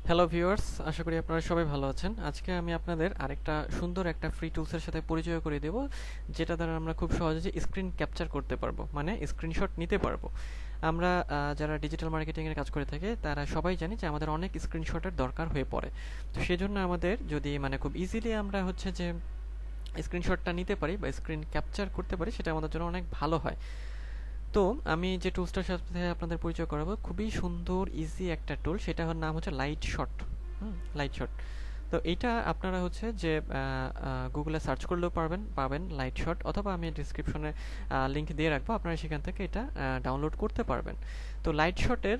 Hello viewers, আশা করি আপনারা সবাই ভালো আছেন। আজকে আমি আপনাদের আরেকটা সুন্দর একটা ফ্রি টুলসের সাথে পরিচয় করে দেব, যেটা দ্বারা আমরা খুব সহজে স্ক্রিন ক্যাপচার করতে পারবো, মানে স্ক্রিনশট নিতে পারবো। আমরা যারা ডিজিটাল মার্কেটিংয়ের কাজ করে থাকি তারা সবাই জানি যে আমাদের অনেক স্ক্রিনশটের দরকার হয়ে পড়ে। তো সেজন্য আমাদের যদি খুব ইজিলি আমরা হচ্ছে যে স্ক্রিনশটটা নিতে পারি বা স্ক্রিন ক্যাপচার করতে পারি, সেটা আমাদের জন্য অনেক ভালো হয়। তো আমি যে টুলসটার সাথে আপনাদের পরিচয় করাবো, খুবই সুন্দর ইজি একটা টুল, সেটার নাম হচ্ছে লাইটশট। লাইটশট। তো এইটা আপনারা হচ্ছে যে গুগলে সার্চ করলেও পাবেন লাইটশট, অথবা আমি ডিসক্রিপশনে লিংক দিয়ে রাখবো, আপনারা সেখান থেকে এটা ডাউনলোড করতে পারবেন। তো লাইটশটের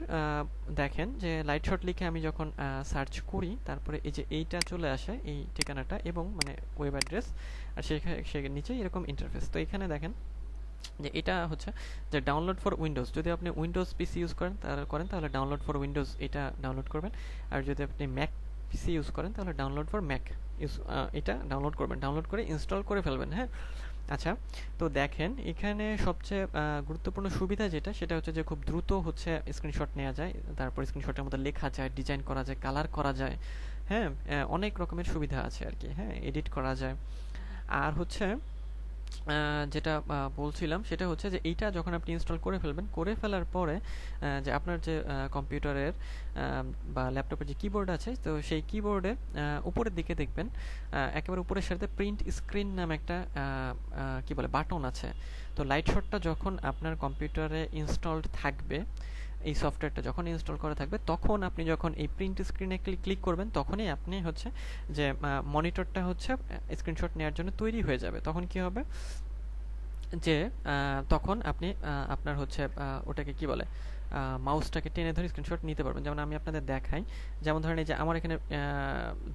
দেখেন যে লাইটশট লিখে আমি যখন সার্চ করি, তারপরে এই যে এইটা চলে আসে, এই ঠিকানাটা এবং ওয়েব অ্যাড্রেস, আর সেখানে নিচে এরকম ইন্টারফেস। তো এখানে দেখেন যে এটা হচ্ছে যে ডাউনলোড ফর উইন্ডোজ। যদি আপনি উইন্ডোজ পিসি ইউজ তাহলে ডাউনলোড ফর উইন্ডোজ এটা ডাউনলোড করবেন। আর যদি আপনি ম্যাক পিসি ইউজ করেন তাহলে ডাউনলোড ফর ম্যাক এটা ডাউনলোড করবেন, ডাউনলোড করে ইনস্টল করে ফেলবেন। হ্যাঁ, আচ্ছা। তো দেখেন এখানে সবচেয়ে গুরুত্বপূর্ণ সুবিধা যেটা, সেটা হচ্ছে যে খুব দ্রুত হচ্ছে স্ক্রিনশট নেওয়া যায়, তারপর স্ক্রিনশটের মধ্যে লেখা যায়, ডিজাইন করা যায়, কালার করা যায়। হ্যাঁ, অনেক রকমের সুবিধা আছে আর কি। হ্যাঁ, এডিট করা যায়। আর হচ্ছে যেটা বলছিলাম সেটা হচ্ছে যে এইটা যখন আপনি ইনস্টল করে ফেলবেন, করে ফেলার পরে যে আপনার যে কম্পিউটারের বা ল্যাপটপের যে কিবোর্ড আছে, তো সেই কিবোর্ডে উপরের দিকে দেখবেন একেবারে উপরের সাথে প্রিন্ট স্ক্রিন নামে একটা কি বলে বাটন আছে। তো লাইটশটটা যখন আপনার কম্পিউটারে ইনস্টলড থাকবে, এই সফটওয়্যারটা যখন ইনস্টল করা থাকবে, তখন আপনি যখন এই প্রিন্ট স্ক্রিনে ক্লিক করবেন, তখনই আপনি হচ্ছে যে মনিটরটা হচ্ছে স্ক্রিনশট নেওয়ার জন্য তৈরি হয়ে যাবে। তখন কি হবে যে তখন আপনি আপনার হচ্ছে ওটাকে কি বলে মাউসটাকে টেনে ধরে স্ক্রিনশট নিতে পারবেন। যেমন আমি আপনাদের দেখাই, যেমন ধরেন এই যে আমার এখানে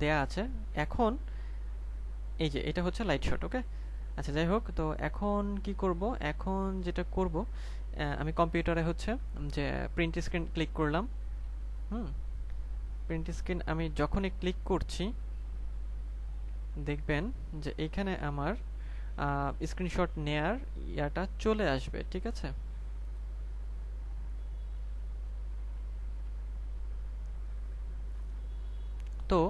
দেয়া আছে। এখন এই যে এটা হচ্ছে লাইটশট, ওকে। আচ্ছা, যাই হোক, তো এখন কি করব, এখন যেটা করব, আমি কম্পিউটারে হচ্ছে যে প্রিন্ট স্ক্রিন ক্লিক করলাম। প্রিন্ট স্ক্রিন আমি যখনই ক্লিক করছি, দেখবেন যে এখানে আমার স্ক্রিনশট নেয়ার ইয়াটা চলে আসবে, ঠিক আছে। তো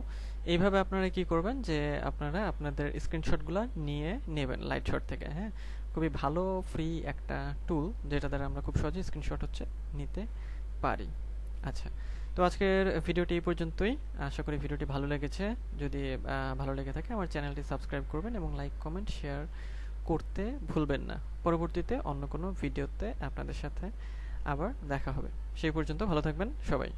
এইভাবে আপনারা কি করবেন যে আপনারা আপনাদের স্ক্রিনশটগুলো নিয়ে নেবেন লাইটশট থেকে। হ্যাঁ, খুবই ভালো ফ্রি একটা টুল, যেটা দ্বারা আমরা খুব সহজে স্ক্রিনশট হচ্ছে নিতে পারি। আচ্ছা, তো আজকের ভিডিওটি এই পর্যন্তই। আশা করি ভিডিওটি ভালো লেগেছে। যদি ভালো লেগে থাকে আমার চ্যানেলটি সাবস্ক্রাইব করবেন এবং লাইক, কমেন্ট, শেয়ার করতে ভুলবেন না। পরবর্তীতে অন্য কোনো ভিডিওতে আপনাদের সাথে আবার দেখা হবে। সেই পর্যন্ত ভালো থাকবেন সবাই।